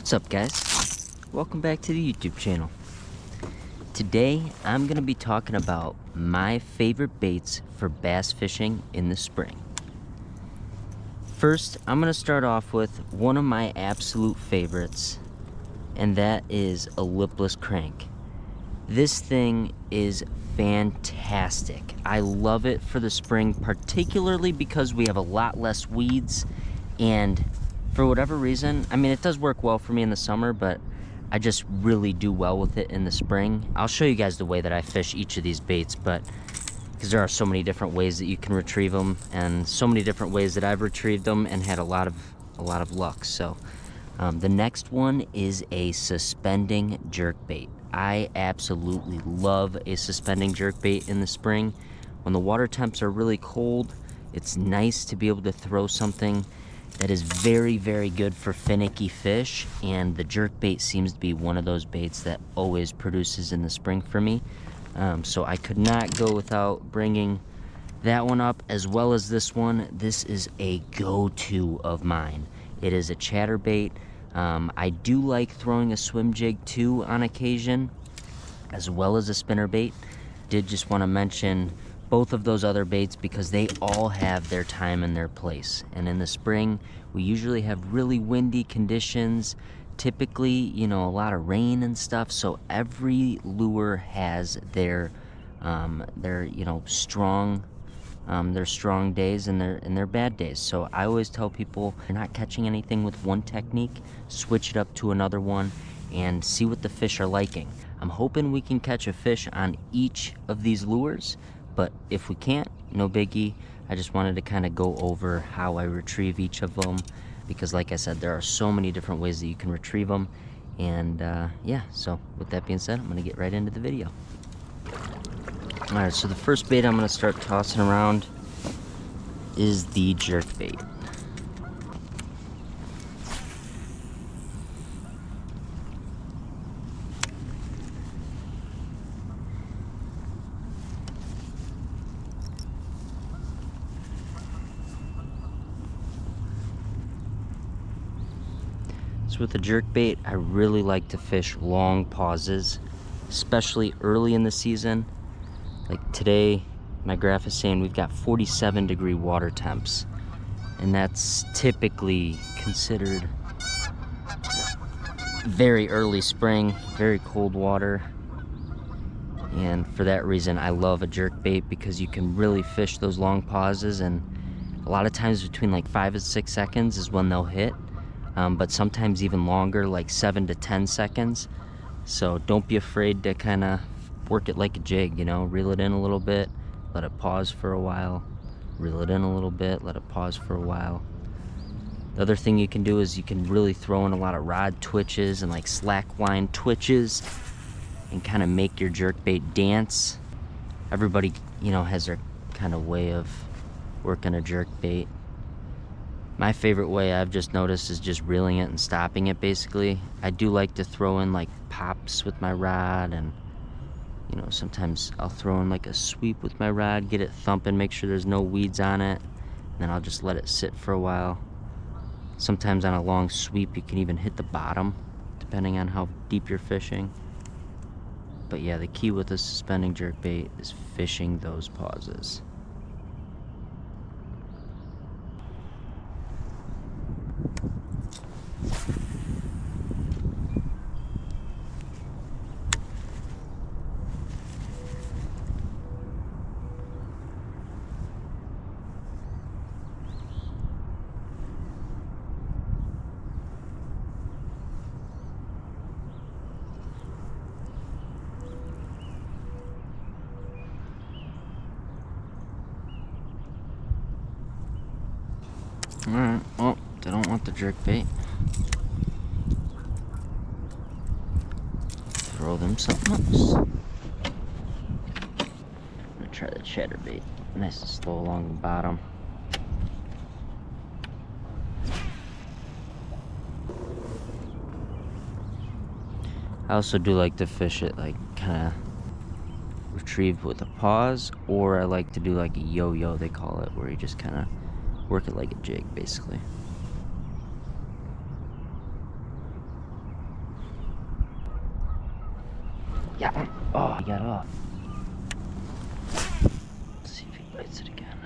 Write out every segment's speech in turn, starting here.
What's up, guys? Welcome back to the YouTube channel. Today I'm going to be talking about my favorite baits for bass fishing in the spring. First, I'm going to start off with one of my absolute favorites, and that is a lipless crank. This thing is fantastic. I love it for the spring, particularly because we have a lot less weeds, and for whatever reason, I mean, it does work well for me in the summer, but I just really do well with it in the spring. I'll show you guys the way that I fish each of these baits, but because there are so many different ways that you can retrieve them, and so many different ways that I've retrieved them and had a lot of luck. So the next one is a suspending jerk bait. I absolutely love a suspending jerk bait in the spring. When the water temps are really cold, it's nice to be able to throw something that is very, very good for finicky fish, and the jerk bait seems to be one of those baits that always produces in the spring for me. So I could not go without bringing that one up, as well as this one. This is a go-to of mine. It is a chatterbait. I do like throwing a swim jig too on occasion, as well as a spinnerbait. Did just want to mention both of those other baits because they all have their time and their place. And in the spring, we usually have really windy conditions, typically, you know, a lot of rain and stuff. So every lure has their you know, strong days and their bad days. So I always tell people, if you're not catching anything with one technique, switch it up to another one and see what the fish are liking. I'm hoping we can catch a fish on each of these lures, but if we can't, no biggie. I just wanted to kind of go over how I retrieve each of them, because like I said, there are so many different ways that you can retrieve them. And yeah, so with that being said, I'm gonna get right into the video. All right, so the first bait I'm gonna start tossing around is the jerk bait. So with the jerk bait, I really like to fish long pauses, especially early in the season. Like today, my graph is saying we've got 47-degree water temps, and that's typically considered very early spring, very cold water. And for that reason, I love a jerk bait, because you can really fish those long pauses, and a lot of times between like 5 and 6 seconds is when they'll hit. But sometimes even longer, like 7 to 10 seconds. So don't be afraid to kind of work it like a jig, you know, reel it in a little bit, let it pause for a while, reel it in a little bit, let it pause for a while. The other thing you can do is you can really throw in a lot of rod twitches and like slack line twitches and kind of make your jerk bait dance. Everybody, you know, has their kind of way of working a jerk bait. My favorite way, I've just noticed, is just reeling it and stopping it, basically. I do like to throw in like pops with my rod, and you know, sometimes I'll throw in like a sweep with my rod, get it thumping, make sure there's no weeds on it, and then I'll just let it sit for a while. Sometimes on a long sweep you can even hit the bottom, depending on how deep you're fishing. But yeah, the key with a suspending jerk bait is fishing those pauses. Alright, well, they don't want the jerk bait. Throw them something else. I'm gonna try the chatterbait. Nice and slow along the bottom. I also do like to fish it like kind of retrieve with a pause, or I like to do like a yo-yo, they call it, where you just kind of work it like a jig, basically. Yeah. Oh, he got off. Let's see if he bites it again.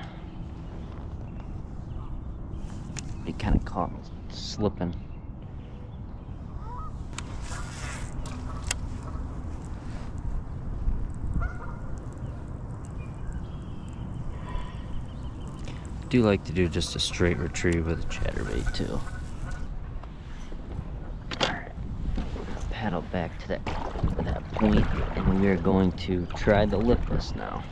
He kind of caught me slipping. I do like to do just a straight retrieve with a chatterbait too. Alright, paddle back to that point, and we are going to try the lipless now.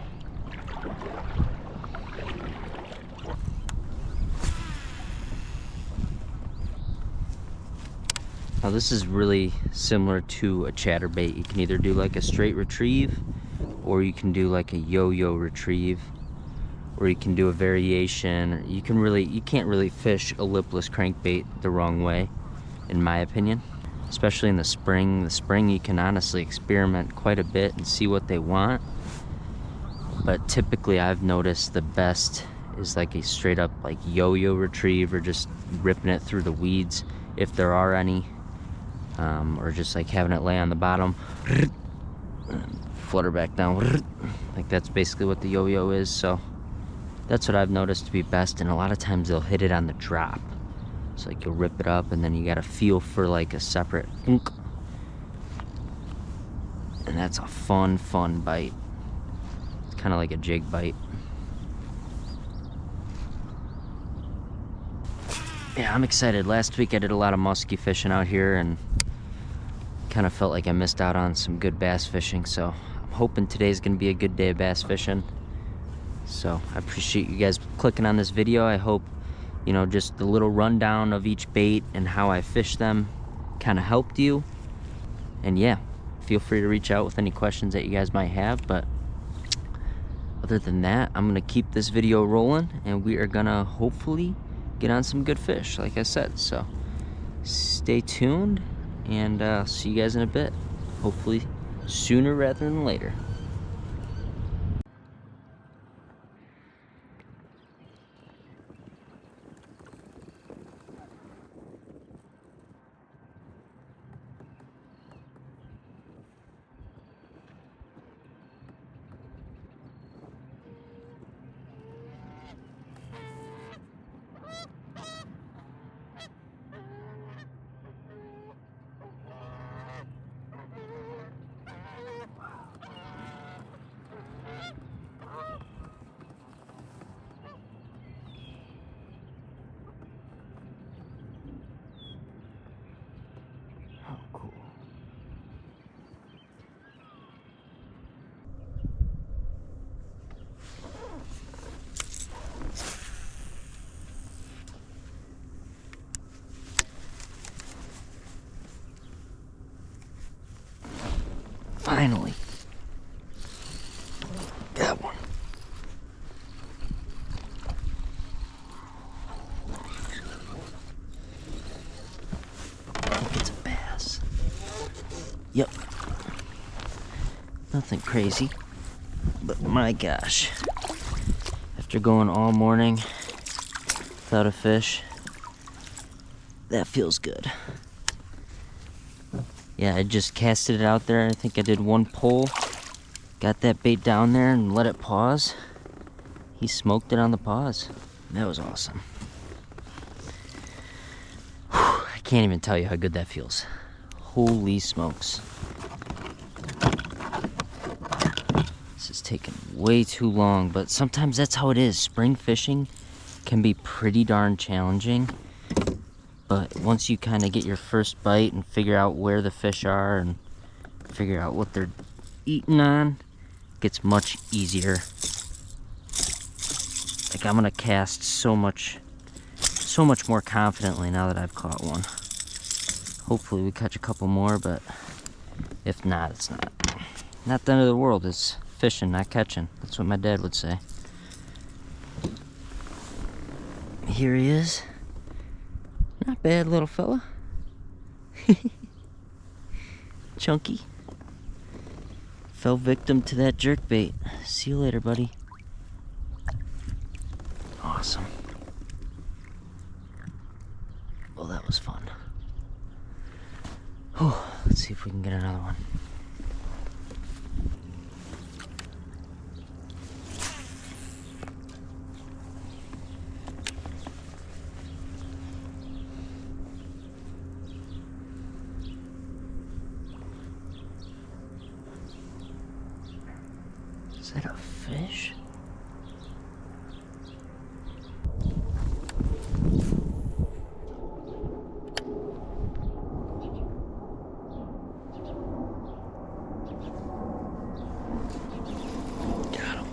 Now this is really similar to a chatterbait. You can either do like a straight retrieve, or you can do like a yo-yo retrieve, or you can do a variation. You can't really fish a lipless crankbait the wrong way, in my opinion. Especially in the spring. The spring you can honestly experiment quite a bit and see what they want. But typically I've noticed the best is like a straight up like yo-yo retrieve, or just ripping it through the weeds if there are any. Or just like having it lay on the bottom, flutter back down. Like that's basically what the yo-yo is. So that's what I've noticed to be best, and a lot of times they'll hit it on the drop. So like you'll rip it up, and then you gotta feel for like a separate unk. And that's a fun bite. It's kind of like a jig bite. Yeah, I'm excited. Last week I did a lot of muskie fishing out here, and kind of felt like I missed out on some good bass fishing, so I'm hoping today's gonna be a good day of bass fishing. So I appreciate you guys clicking on this video. I hope, you know, just the little rundown of each bait and how I fish them kind of helped you. And yeah, feel free to reach out with any questions that you guys might have. But other than that, I'm gonna keep this video rolling, and we are gonna hopefully get on some good fish, like I said. So stay tuned, and see you guys in a bit. Hopefully sooner rather than later. Oh, cool. Finally. Got one. I think it's a bass. Yep. Nothing crazy, but my gosh. After going all morning without a fish, that feels good. Yeah, I just casted it out there. I think I did one pull, got that bait down there and let it pause. He smoked it on the pause. That was awesome. Whew, I can't even tell you how good that feels. Holy smokes. This is taking way too long, but sometimes that's how it is. Spring fishing can be pretty darn challenging. But once you kind of get your first bite and figure out where the fish are and figure out what they're eating on, it gets much easier. Like I'm gonna cast so much more confidently now that I've caught one. Hopefully we catch a couple more, but if not, it's not the end of the world. It's fishing, not catching. That's what my dad would say. Here he is. Not bad, little fella. Chunky. Fell victim to that jerkbait. See you later, buddy. Awesome. Well, that was fun. Whew. Let's see if we can get another one. Is that a fish? Got him.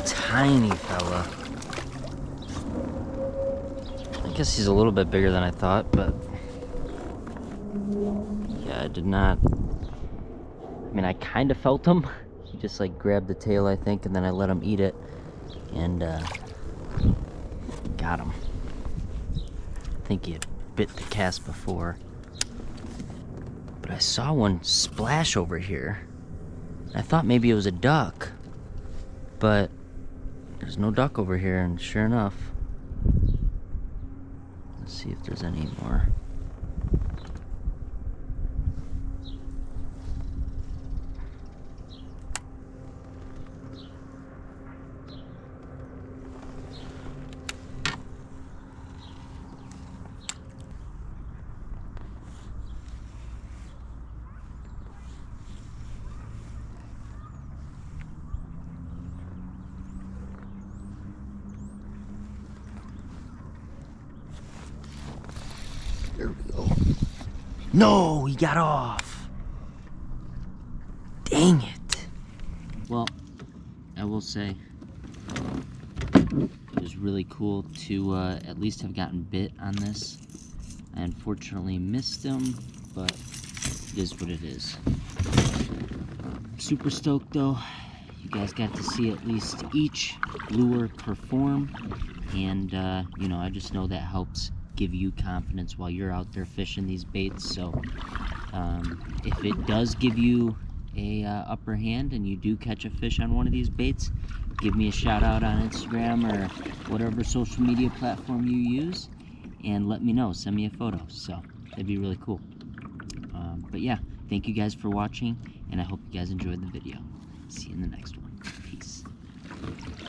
Tiny fella. I guess he's a little bit bigger than I thought, but yeah, I did not. I mean, I kind of felt him. He just like grabbed the tail, I think, and then I let him eat it, and got him. I think he had bit the cast before, but I saw one splash over here. I thought maybe it was a duck, but there's no duck over here, and sure enough. Let's see if there's any more. There we go. No, he got off. Dang it. Well, I will say it was really cool to at least have gotten bit on this. I unfortunately missed him, but it is what it is. I'm super stoked though. You guys got to see at least each lure perform, and you know, I just know that helps give you confidence while you're out there fishing these baits. So if it does give you a upper hand and you do catch a fish on one of these baits, give me a shout out on Instagram or whatever social media platform you use, and let me know. Send me a photo. So that'd be really cool. But yeah, thank you guys for watching, and I hope you guys enjoyed the video. See you in the next one. Peace.